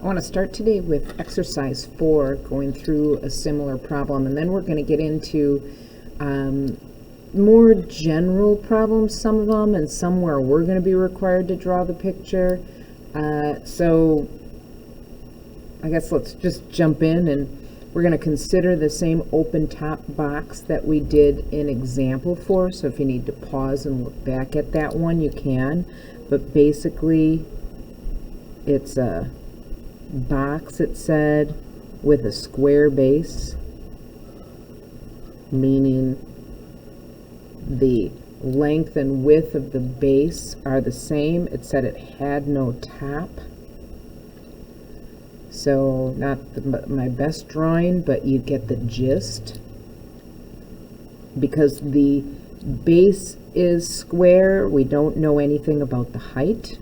I want to start today with exercise 4, going through a similar problem, and then we're going to get into more general problems, some of them, and some where we're going to be required to draw the picture. So I guess let's just jump in, and we're going to consider the same open top box that we did in example 4. So if you need to pause and look back at that one, you can. But basically, it's a box, it said, with a square base, meaning the length and width of the base are the same. It said it had no top. So not my best drawing, but you get the gist. Because the base is square, we don't know anything about the height.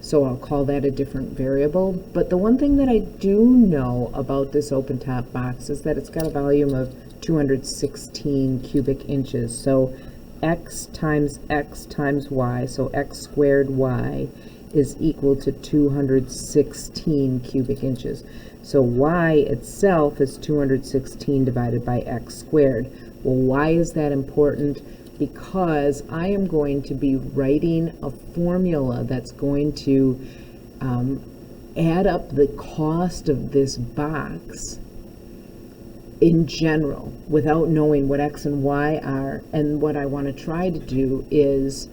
So I'll call that a different variable. But the one thing that I do know about this open top box is that it's got a volume of 216 cubic inches. So x times y, so x squared y, is equal to 216 cubic inches. So y itself is 216 divided by x squared. Well, why is that important? Because I am going to be writing a formula that's going to add up the cost of this box in general without knowing what x and y are. And what I want to try to do is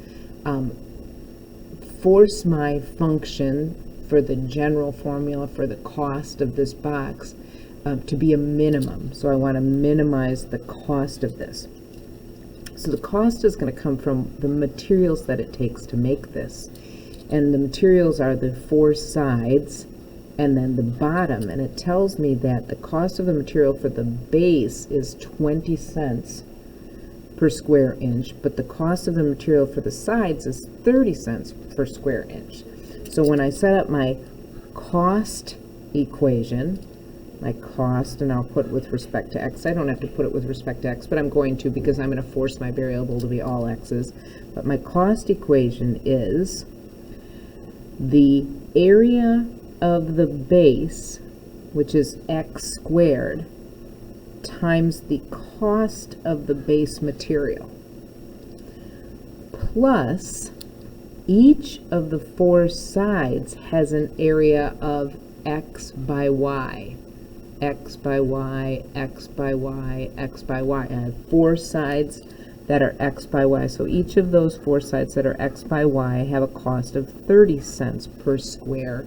force my function for the general formula for the cost of this box to be a minimum. So I want to minimize the cost of this. So the cost is going to come from the materials that it takes to make this. And the materials are the 4 sides and then the bottom. And it tells me that the cost of the material for the base is 20 cents per square inch, but the cost of the material for the sides is 30 cents per square inch. So when I set up my cost equation, my cost, and I'll put with respect to x. I don't have to put it with respect to x, but I'm going to because I'm going to force my variable to be all x's. But my cost equation is the area of the base, which is x squared, times the cost of the base material, plus each of the 4 sides has an area of x by y. X by y, x by y, x by y. I have 4 sides that are x by y. So each of those 4 sides that are x by y have a cost of 30 cents per square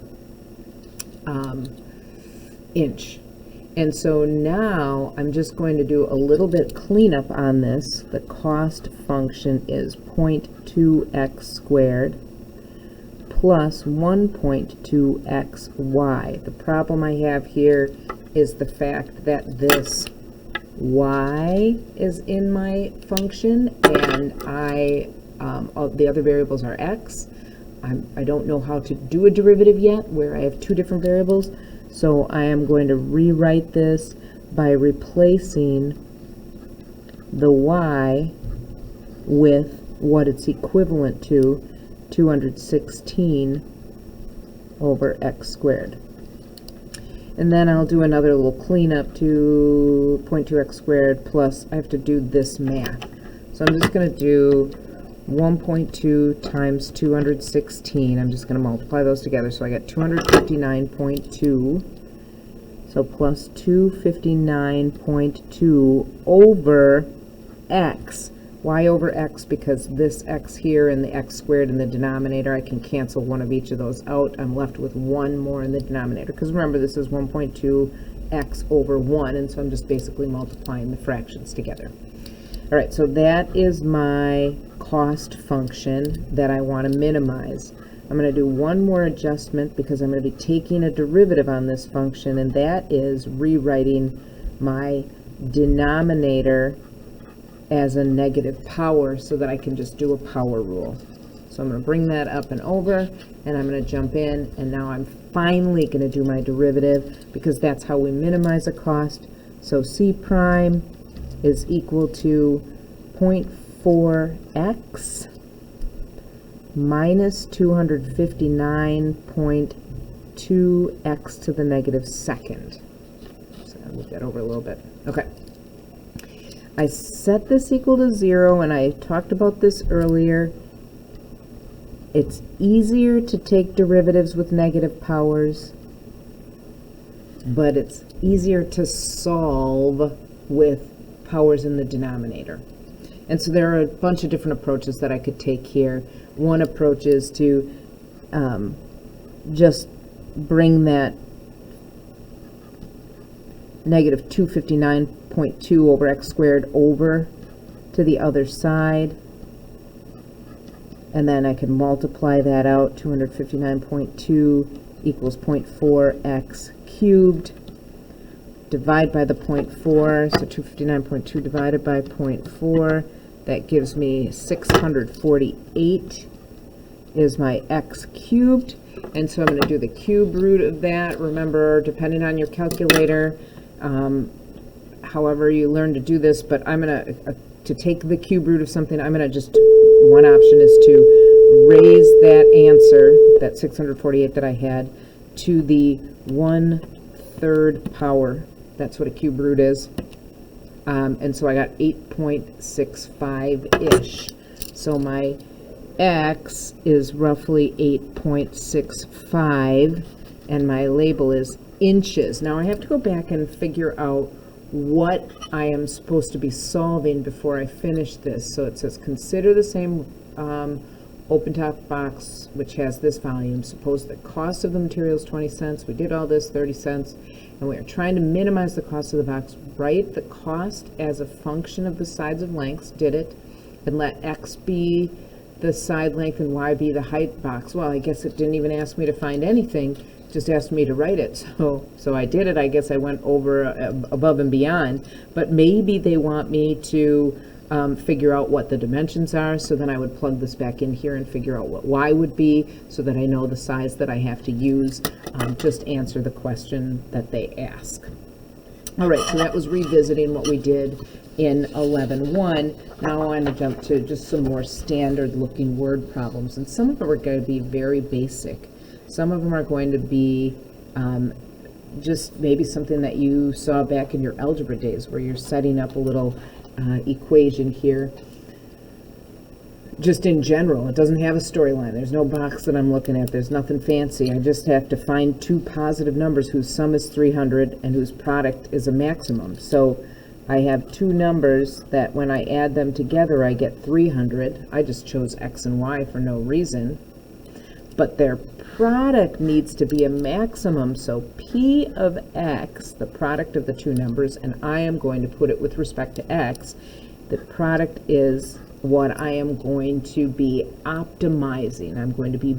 inch. And so now I'm just going to do a little bit cleanup on this. The cost function is 0.2x squared plus 1.2xy. The problem I have here is the fact that this y is in my function and the other variables are x. I don't know how to do a derivative yet where I have 2 different variables, so I am going to rewrite this by replacing the y with what it's equivalent to, 216 over x squared. And then I'll do another little cleanup to 0.2x squared plus, I have to do this math. So I'm just going to do 1.2 times 216. I'm just going to multiply those together. So I got 259.2. So plus 259.2 over x. Y over x, because this x here and the x squared in the denominator, I can cancel one of each of those out. I'm left with 1 more in the denominator, because remember this is 1.2x over 1, and so I'm just basically multiplying the fractions together. All right, so that is my cost function that I want to minimize. I'm going to do one more adjustment because I'm going to be taking a derivative on this function, and that is rewriting my denominator as a negative power so that I can just do a power rule. So I'm going to bring that up and over, and I'm going to jump in, and now I'm finally going to do my derivative because that's how we minimize a cost. So C prime is equal to 0.4x minus 259.2 2x to the negative second. So I'll move that over a little bit. Okay. I set this equal to 0, and I talked about this earlier. It's easier to take derivatives with negative powers, but it's easier to solve with powers in the denominator. And so there are a bunch of different approaches that I could take here. One approach is to just bring that negative 259.2 over x squared over to the other side. And then I can multiply that out. 259.2 equals 0.4x cubed. Divide by the 0.4, so 259.2 divided by 0.4, that gives me 648 is my x cubed. And so I'm going to do the cube root of that. Remember, depending on your calculator, however you learn to do this, but I'm going to take the cube root of something, I'm going to just, one option is to raise that answer, that 648 that I had, to the 1/3 power. That's what a cube root is. And so I got 8.65-ish. So my x is roughly 8.65, and my label is inches. Now I have to go back and figure out what I am supposed to be solving before I finish this. So it says consider the same open top box which has this volume. Suppose the cost of the material is 20 cents. We did all this, 30 cents. And we are trying to minimize the cost of the box. Write the cost as a function of the sides of lengths, did it, and let x be the side length and y be the height box. Well, I guess it didn't even ask me to find anything, just asked me to write it. So I did it. I guess I went over above and beyond, but maybe they want me to figure out what the dimensions are, so then I would plug this back in here and figure out what y would be so that I know the size that I have to use. Just answer the question that they ask. All right, so that was revisiting what we did in 11.1. Now I want to jump to just some more standard looking word problems, and some of them are going to be very basic. Some of them are going to be just maybe something that you saw back in your algebra days, where you're setting up a little equation here. Just in general, it doesn't have a storyline. There's no box that I'm looking at. There's nothing fancy. I just have to find two positive numbers whose sum is 300 and whose product is a maximum. So I have two numbers that when I add them together I get 300. I just chose x and y for no reason. But their product needs to be a maximum, so P of x, the product of the two numbers, and I am going to put it with respect to x, the product is what I am going to be optimizing. I'm going to be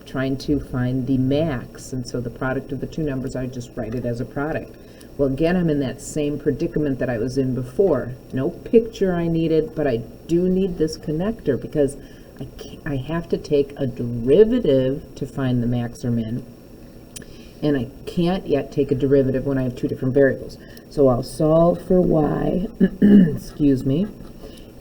trying to find the max, and so the product of the two numbers, I just write it as a product. Well, again, I'm in that same predicament that I was in before. No picture I needed, but I do need this connector because I have to take a derivative to find the max or min, and I can't yet take a derivative when I have two different variables. So I'll solve for y, excuse me,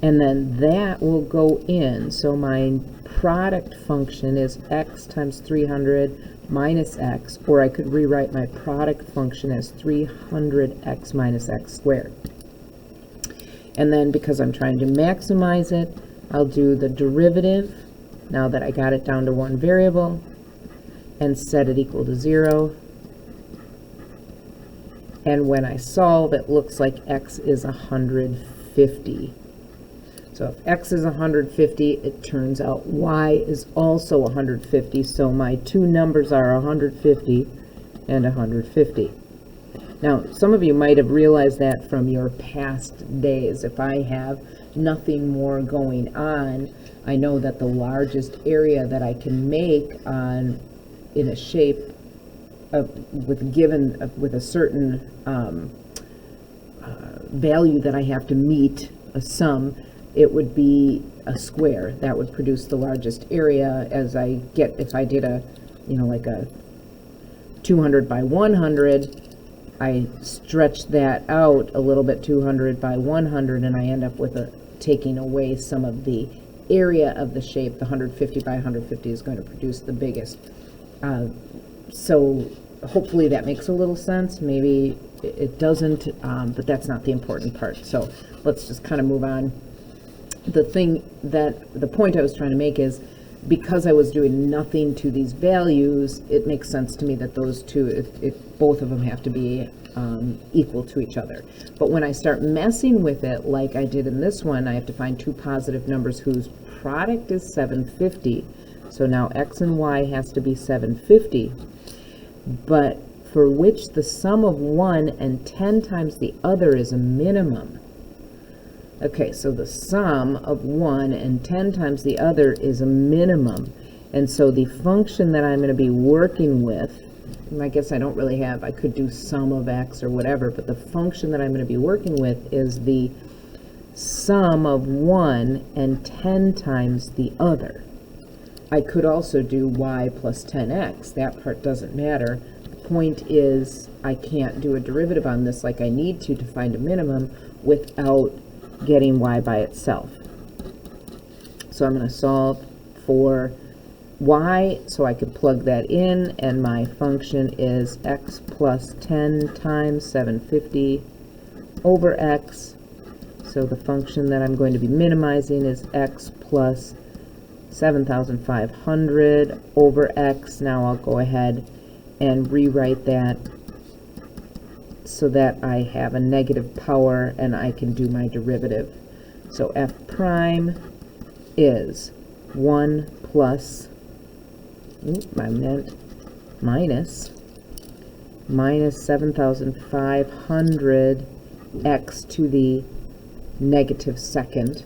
and then that will go in. So my product function is x times 300 minus x, or I could rewrite my product function as 300x minus x squared. And then because I'm trying to maximize it, I'll do the derivative, now that I got it down to one variable, and set it equal to 0. And when I solve, it looks like x is 150. So if x is 150, it turns out y is also 150. So my two numbers are 150 and 150. Now, some of you might have realized that from your past days. If I have nothing more going on, I know that the largest area that I can make in a shape with a certain value that I have to meet, a sum, it would be a square. That would produce the largest area. As I get, if I did a, like a 200 by 100, I stretch that out a little bit, 200 by 100, and I end up with taking away some of the area of the shape. The 150 by 150 is going to produce the biggest So hopefully that makes a little sense. Maybe it doesn't, but that's not the important part. So let's just kind of move on. The point I was trying to make is, because I was doing nothing to these values, it makes sense to me that those two, if both of them have to be equal to each other. But when I start messing with it, like I did in this one, I have to find two positive numbers whose product is 750. So now x and y has to be 750, but for which the sum of one and 10 times the other is a minimum. Okay, so the sum of one and 10 times the other is a minimum. And so the function that I'm going to be working with, and I guess I don't really have, I could do sum of x or whatever, but the function that I'm going to be working with is the sum of 1 and 10 times the other. I could also do y plus 10x. That part doesn't matter. The point is, I can't do a derivative on this like I need to find a minimum without getting y by itself. So I'm going to solve for y, so I can plug that in, and my function is x plus 10 times 750 over x. So the function that I'm going to be minimizing is x plus 7,500 over x. Now I'll go ahead and rewrite that so that I have a negative power and I can do my derivative. So f prime is 1 plus, I meant minus 7,500 x to the negative second.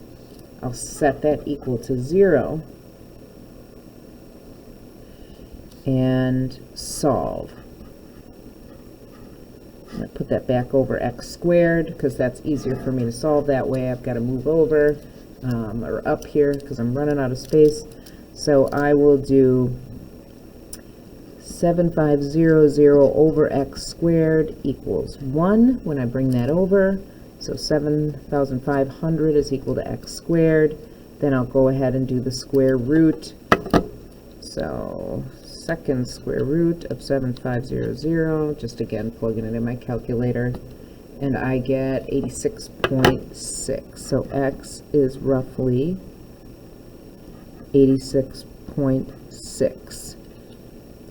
I'll set that equal to 0 and solve. I'm going to put that back over x squared because that's easier for me to solve that way. I've got to move over or up here because I'm running out of space. So I will do 7500 over x squared equals 1 when I bring that over. So 7,500 is equal to x squared. Then I'll go ahead and do the square root. So second square root of 7500, just again plugging it in my calculator, and I get 86.6. So x is roughly 86.6.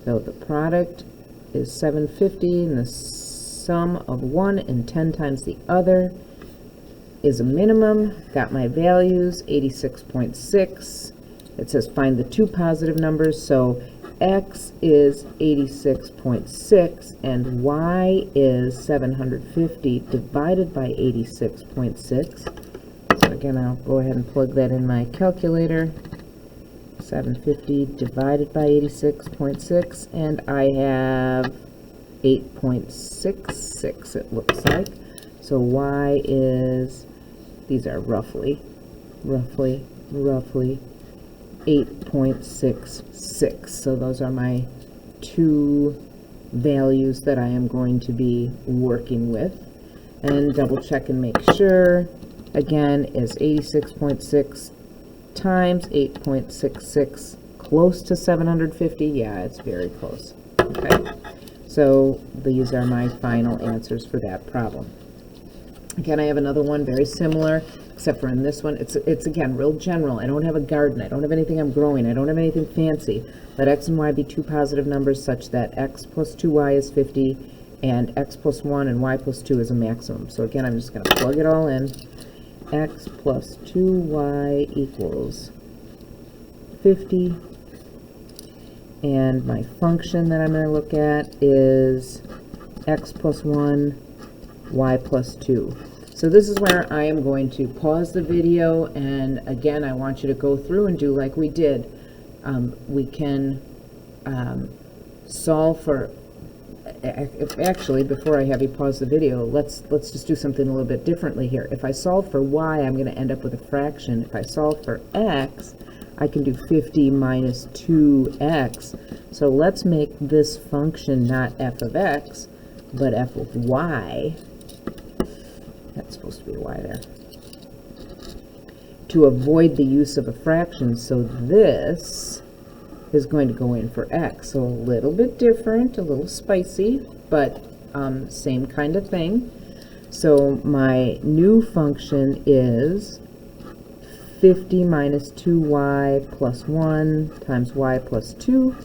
So the product is 750, and the sum of 1 and 10 times the other is a minimum. Got my values, 86.6. It says find the two positive numbers, so x is 86.6 and y is 750 divided by 86.6. So again, I'll go ahead and plug that in my calculator. 750 divided by 86.6, and I have 8.66 it looks like. So y is, these are roughly 8.66. So those are my two values that I am going to be working with. And double check and make sure, again, is 86.6 times 8.66 close to 750? Yeah, it's very close. Okay, so these are my final answers for that problem. Again, I have another one very similar, except for in this one, it's again real general. I don't have a garden. I don't have anything I'm growing. I don't have anything fancy. Let x and y be two positive numbers such that x plus 2y is 50 and x plus 1 and y plus 2 is a maximum. So again, I'm just going to plug it all in. X plus 2y equals 50. And my function that I'm going to look at is x plus 1, y plus 2. So this is where I am going to pause the video, and again, I want you to go through and do like we did. We can solve for, actually, before I have you pause the video, let's just do something a little bit differently here. If I solve for y, I'm going to end up with a fraction. If I solve for x, I can do 50 minus 2x. So let's make this function not f of x, but f of y. That's supposed to be a y there. To avoid the use of a fraction, so this is going to go in for x. So a little bit different, a little spicy, but same kind of thing. So my new function is 50 minus 2y plus 1 times y plus 2.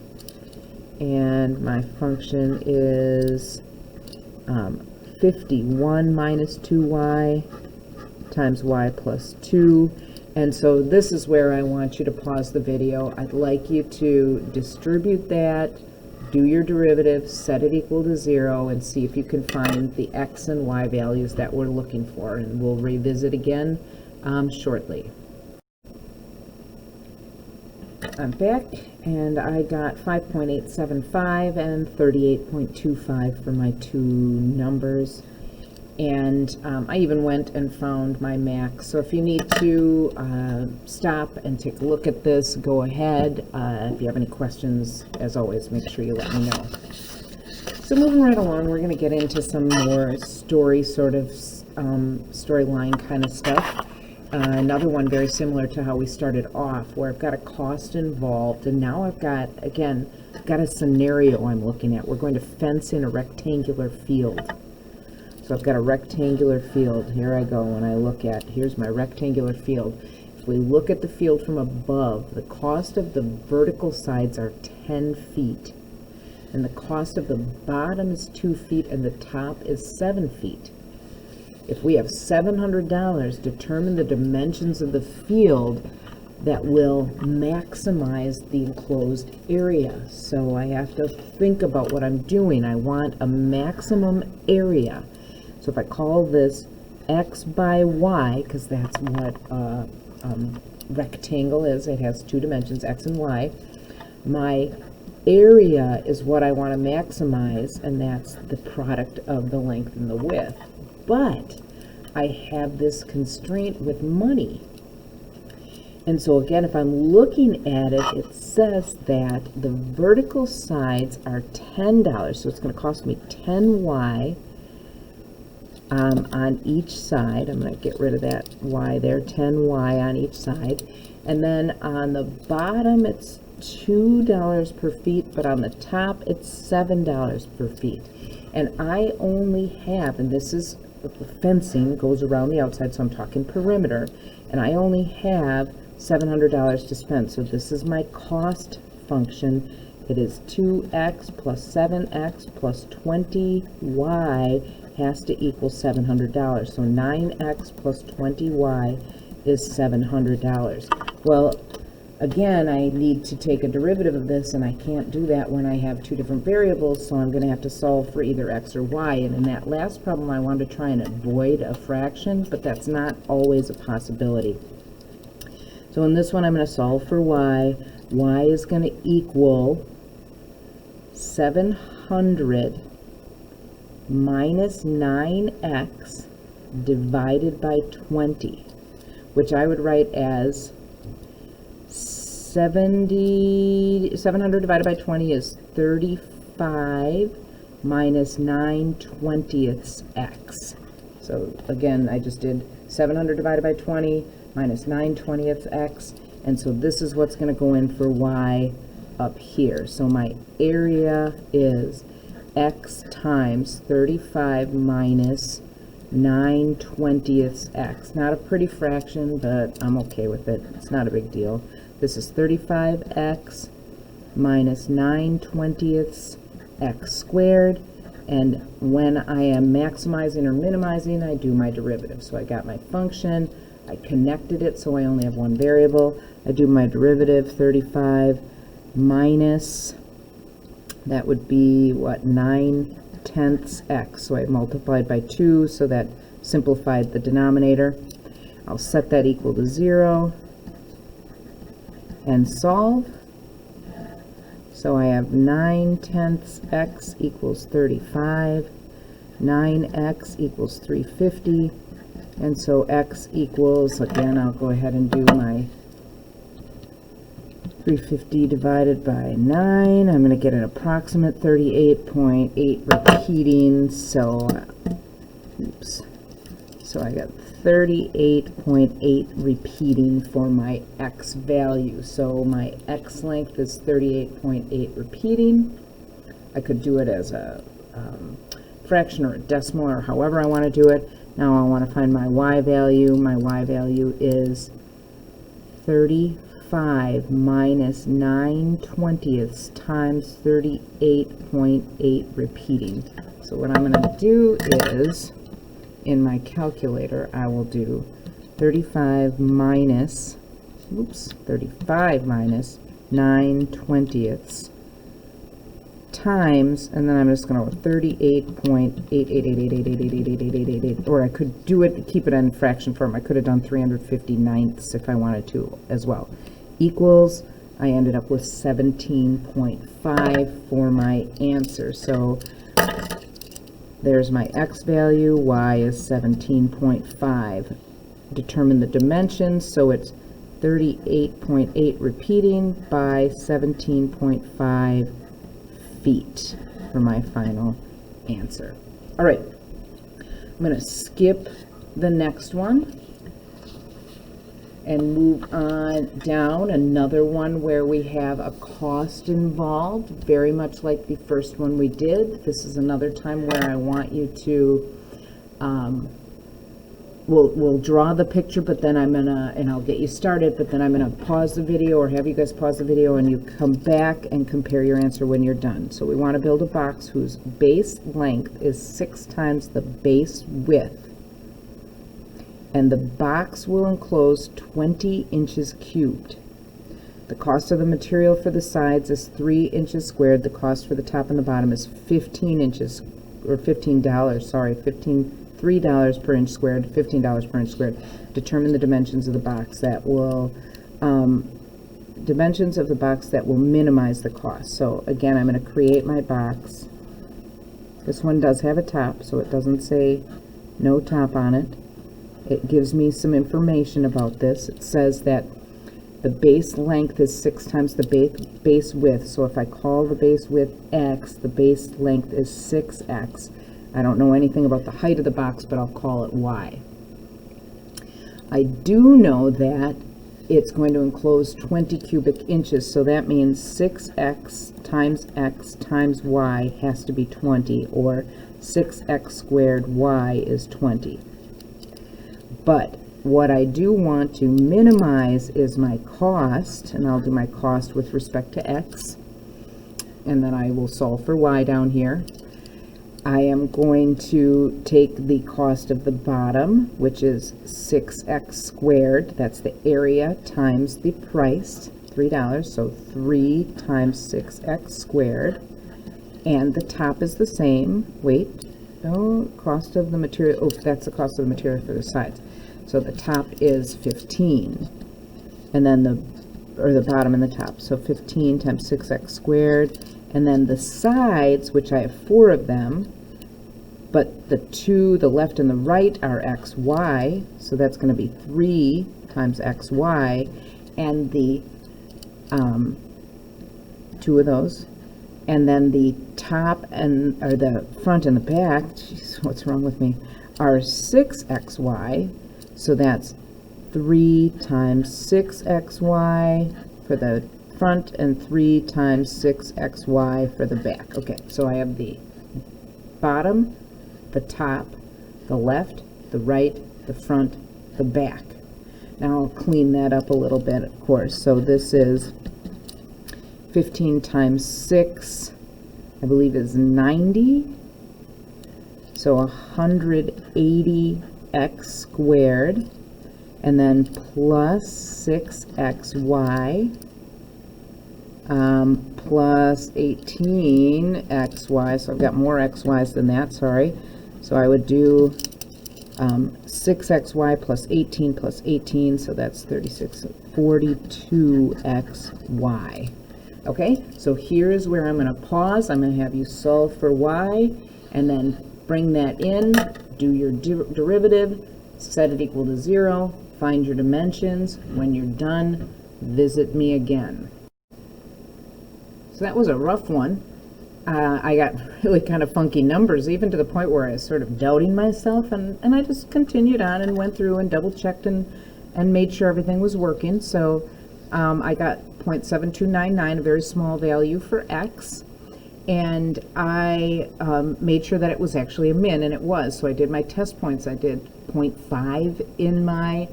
And my function is 51 minus 2y times y plus 2. And so this is where I want you to pause the video. I'd like you to distribute that, do your derivative, set it equal to 0, and see if you can find the x and y values that we're looking for. And we'll revisit again shortly. I'm back, and I got 5.875 and 38.25 for my two numbers. And I even went and found my max. So if you need to stop and take a look at this, go ahead. If you have any questions, as always, make sure you let me know. So moving right along, we're going to get into some more story sort of storyline kind of stuff. Another one very similar to how we started off, where I've got a cost involved, and now I've got, again, I've got a scenario I'm looking at. We're going to fence in a rectangular field. So I've got a rectangular field. Here I go when I look at, here's my rectangular field. If we look at the field from above, the cost of the vertical sides are 10 feet. And the cost of the bottom is 2 feet, and the top is 7 feet. If we have $700, determine the dimensions of the field that will maximize the enclosed area. So I have to think about what I'm doing. I want a maximum area. So if I call this x by y, because that's what rectangle is, it has two dimensions, x and y, my area is what I want to maximize, and that's the product of the length and the width. But I have this constraint with money. And so again, if I'm looking at it, it says that the vertical sides are $10. So it's going to cost me 10y on each side. I'm going to get rid of that y there, 10y on each side. And then on the bottom, it's $2 per feet, but on the top, it's $7 per feet. And I only have, and this is the fencing goes around the outside, so I'm talking perimeter, and I only have $700 to spend. So this is my cost function. It is 2x plus 7x plus 20y has to equal $700. So 9x plus 20y is $700. Well, again, I need to take a derivative of this, and I can't do that when I have two different variables, so I'm going to have to solve for either x or y. And in that last problem, I wanted to try and avoid a fraction, but that's not always a possibility. So in this one, I'm going to solve for y. Y is going to equal 700 minus 9x divided by 20, which I would write as 700 divided by 20 is 35 minus 9/20 x. So again, I just did 700 divided by 20 minus 9/20 x, and so this is what's going to go in for y up here. So my area is x times 35 minus 9/20 x. Not a pretty fraction, but I'm okay with it. It's not a big deal. This is 35x minus 9/20 x squared, and when I am maximizing or minimizing, I do my derivative. So I got my function, I connected it so I only have one variable, I do my derivative, 35 minus, that would be what, 9/10 x. So I multiplied by 2, so that simplified the denominator. I'll set that equal to 0 and solve. So I have 9/10 x equals 35, 9x equals 350, and so x equals, again, I'll go ahead and do my 350 divided by 9. I'm going to get an approximate 38.8 repeating, so oops. So I got 38.8 repeating for my x value. So my x length is 38.8 repeating. I could do it as a fraction or a decimal or however I want to do it. Now I want to find my y value. My y value is 35 minus 9/20 times 38.8 repeating. So what I'm going to do is, in my calculator, I will do 35 minus 9/20 times, and then I'm just going to go 38.88888888888, or I could do it, keep it in fraction form. I could have done 359ths if I wanted to as well. Equals, I ended up with 17.5 for my answer. So there's my x value, y is 17.5. Determine the dimensions, so it's 38.8 repeating by 17.5 feet for my final answer. All right, I'm going to skip the next one and move on down. Another one where we have a cost involved, very much like the first one we did. This is another time where I want you to, we'll draw the picture, but then and I'll get you started, but then I'm gonna pause the video or have you guys pause the video and you come back and compare your answer when you're done. So we want to build a box whose base length is 6 times the base width, and the box will enclose 20 inches cubed. The cost of the material for the sides is 3 inches squared. The cost for the top and the bottom is $15 per inch squared, $15 per inch squared. Determine the dimensions of the box that will minimize the cost. So again, I'm going to create my box. This one does have a top, so it doesn't say no top on it. It gives me some information about this. It says that the base length is 6 times the base width. So if I call the base width x, the base length is 6x. I don't know anything about the height of the box, but I'll call it y. I do know that it's going to enclose 20 cubic inches, so that means 6x times y has to be 20, or 6x squared y is 20. But what I do want to minimize is my cost, and I'll do my cost with respect to x, and then I will solve for y down here. I am going to take the cost of the bottom, which is 6x squared, that's the area, times the price, $3, so 3 times 6x squared, and the top is the same. Cost of the material, that's the cost of the material for the sides. So the top is 15, and then the bottom and the top. So 15 times 6x squared, and then the sides, which I have 4 of them, but the left and the right are xy, so that's going to be 3 times xy, and the 2 of those, and then the top or the front and the back, jeez, what's wrong with me, are 6xy, so that's 3 times 6xy for the front and 3 times 6xy for the back. Okay, so I have the bottom, the top, the left, the right, the front, the back. Now I'll clean that up a little bit, of course. So this is 15 times 6, I believe is 90. So 180x squared, and then plus 6xy, plus 18xy, so I've got more xy's than that, sorry. So I would do 6xy plus 18, so that's 36, 42xy. Okay, so here is where I'm going to pause. I'm going to have you solve for y, and then bring that in, do your derivative, set it equal to 0, find your dimensions. When you're done, visit me again. So that was a rough one. I got really kind of funky numbers, even to the point where I was sort of doubting myself, and I just continued on and went through and double checked and made sure everything was working. So I got 0.7299, a very small value for X, and I made sure that it was actually a min, and it was. So I did my test points. I did 0.5 in my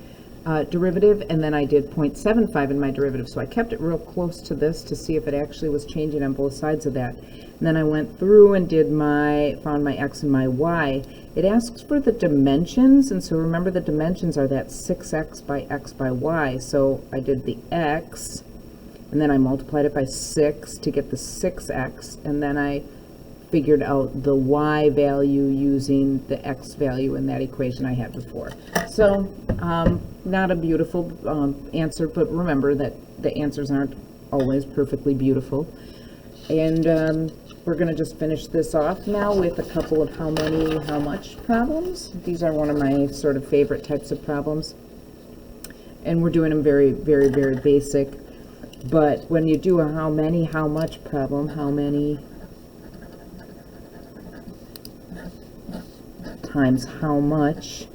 derivative, and then I did 0.75 in my derivative. So I kept it real close to this to see if it actually was changing on both sides of that. And then I went through and found my X and my Y. It asks for the dimensions, and so remember the dimensions are that 6x by x by y. So I did the X, and then I multiplied it by 6 to get the 6x, and then I figured out the y value using the x value in that equation I had before. So not a beautiful answer, but remember that the answers aren't always perfectly beautiful. And we're going to just finish this off now with a couple of how many, how much problems. These are one of my sort of favorite types of problems. And we're doing them very, very, very basic. But when you do a how many, how much problem, how many times how much,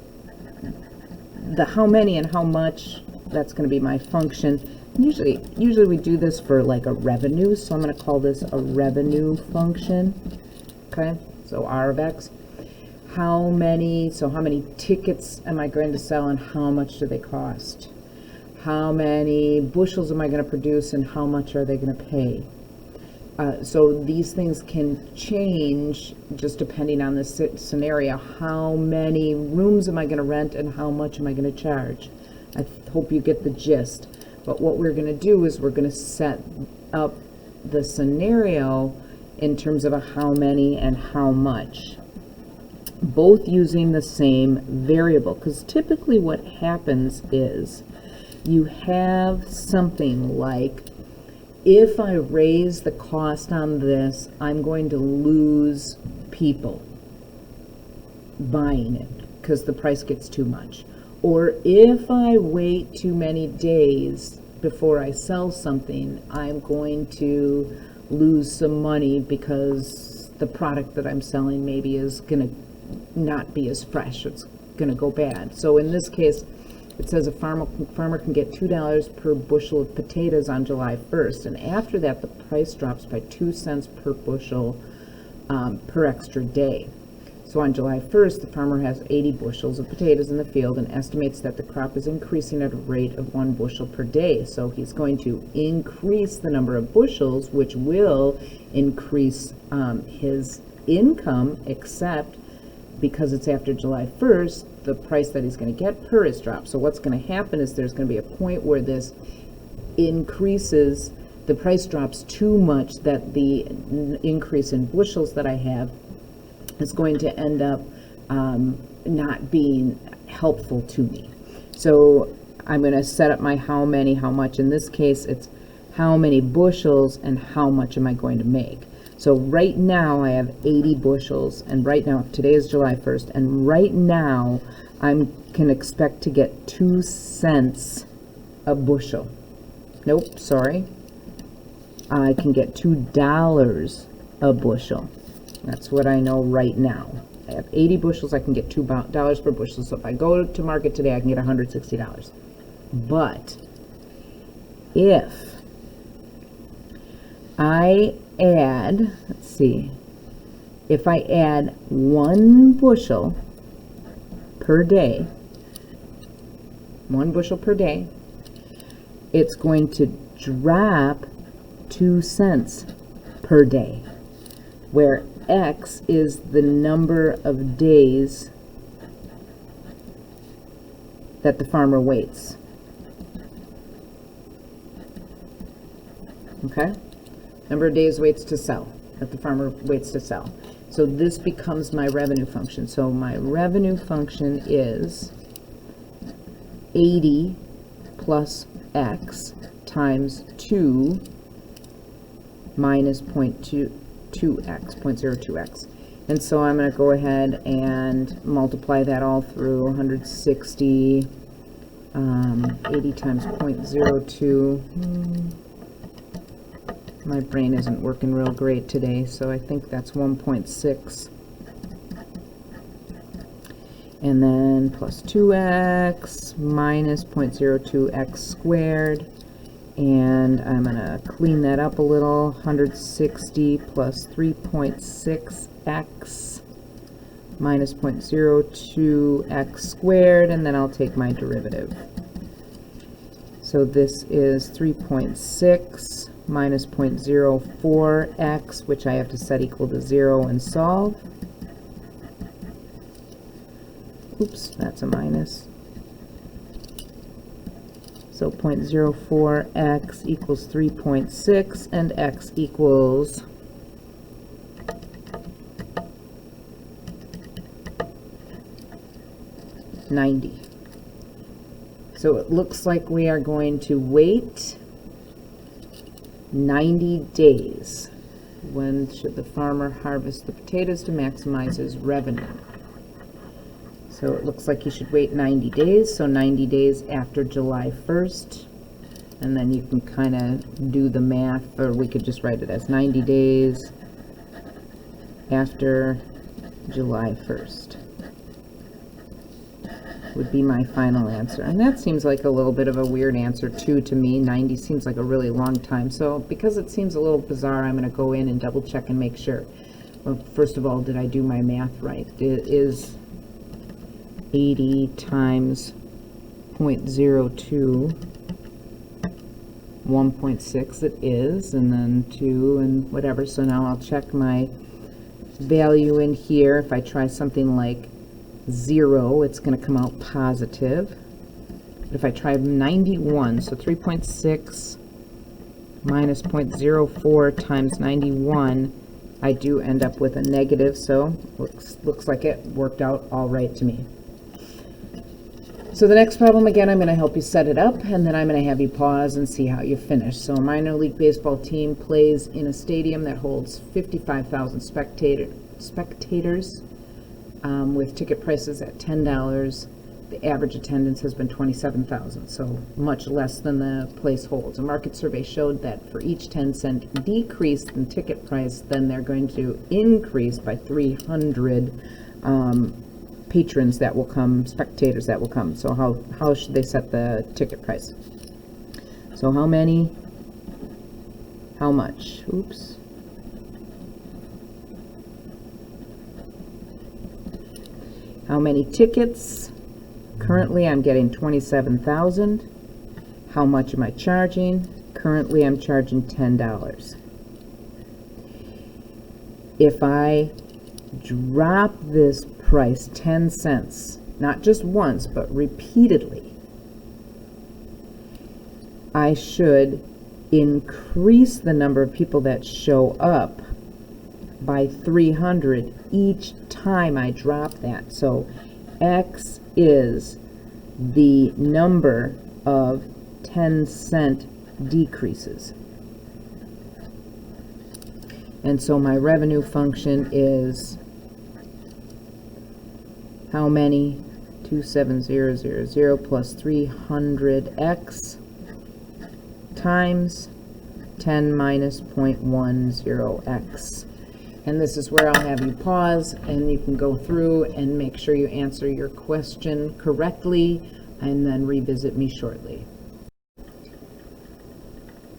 the how many and how much, that's going to be my function. Usually we do this for like a revenue, so I'm going to call this a revenue function. Okay, so R of X. How many tickets am I going to sell and how much do they cost? How many bushels am I going to produce and how much are they going to pay? So these things can change just depending on the scenario. How many rooms am I going to rent and how much am I going to charge? I hope you get the gist. But what we're going to do is we're going to set up the scenario in terms of a how many and how much, both using the same variable. Because typically what happens is you have something like, if I raise the cost on this, I'm going to lose people buying it because the price gets too much. Or if I wait too many days before I sell something, I'm going to lose some money because the product that I'm selling maybe is going to not be as fresh. It's going to go bad. So in this case, it says a farmer can get $2 per bushel of potatoes on July 1st. And after that, the price drops by 2 cents per bushel per extra day. So on July 1st, the farmer has 80 bushels of potatoes in the field and estimates that the crop is increasing at a rate of 1 bushel per day. So he's going to increase the number of bushels, which will increase his income, except because it's after July 1st, the price that he's going to get per is dropped. So what's going to happen is there's going to be a point where this increases, the price drops too much that the increase in bushels that I have is going to end up not being helpful to me. So I'm going to set up my how many, how much. In this case, it's how many bushels and how much am I going to make. So right now I have 80 bushels, and right now, today is July 1st, and right now I can expect to get 2 cents a bushel. Nope, sorry. I can get $2 a bushel. That's what I know right now. I have 80 bushels, I can get $2 per bushel. So if I go to market today, I can get $160. But if I add, let's see, if I add 1 bushel per day, 1 bushel per day, it's going to drop 2 cents per day, where X is the number of days that the farmer waits. Okay? Number of days waits to sell, that the farmer waits to sell. So this becomes my revenue function. So my revenue function is 80 plus X times 2 minus 0.02x. And so I'm going to go ahead and multiply that all through 160, 80 times 0.02. My brain isn't working real great today, so I think that's 1.6. And then plus 2x minus 0.02x squared. And I'm going to clean that up a little. 160 plus 3.6x minus 0.02x squared, and then I'll take my derivative. So this is 3.6 minus 0.04x, which I have to set equal to 0 and solve. Oops, that's a minus. So 0.04x equals 3.6, and x equals 90. So it looks like we are going to wait 90 days. When should the farmer harvest the potatoes to maximize his revenue? So it looks like you should wait 90 days, so 90 days after July 1st. And then you can kind of do the math, or we could just write it as 90 days after July 1st. Would be my final answer. And that seems like a little bit of a weird answer too to me. 90 seems like a really long time. So because it seems a little bizarre, I'm going to go in and double check and make sure. Well, first of all, did I do my math right? It is 80 times 0.02, 1.6 it is, and then 2 and whatever. So now I'll check my value in here. If I try something like 0, it's going to come out positive. But if I try 91, so 3.6 minus 0.04 times 91, I do end up with a negative, so looks like it worked out all right to me. So the next problem, again, I'm going to help you set it up, and then I'm going to have you pause and see how you finish. So a minor league baseball team plays in a stadium that holds 55,000 spectators. With ticket prices at $10, the average attendance has been 27,000, so much less than the place holds. A market survey showed that for each 10-cent decrease in ticket price, then they're going to increase by 300 patrons that will come, spectators that will come. So how should they set the ticket price? So how many? How much? Oops. How many tickets? Currently I'm getting 27,000. How much am I charging? Currently I'm charging $10. If I drop this price 10 cents, not just once, but repeatedly, I should increase the number of people that show up by 300 each time I drop that. So X is the number of 10-cent decreases. And so my revenue function is how many? 27000 plus 300x times 10 minus 0.10x. And this is where I'll have you pause, and you can go through and make sure you answer your question correctly, and then revisit me shortly.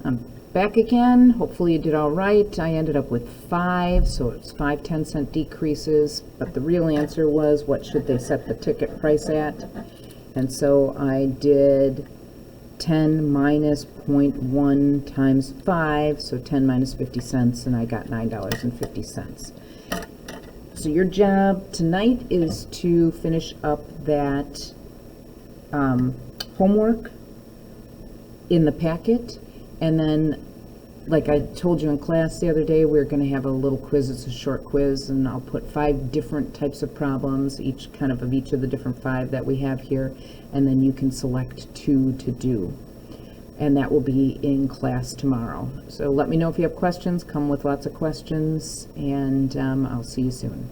I'm back again. Hopefully you did all right. I ended up with 5, so it's 5 10-cent decreases, but the real answer was what should they set the ticket price at? And so I did 10 minus 0.1 times 5, so 10 minus 50 cents, and I got $9.50. So your job tonight is to finish up that homework in the packet, and then, like I told you in class the other day, we're going to have a little quiz. It's a short quiz, and I'll put 5 different types of problems, each of each of the different 5 that we have here, and then you can select 2 to do. And that will be in class tomorrow. So let me know if you have questions. Come with lots of questions, and I'll see you soon.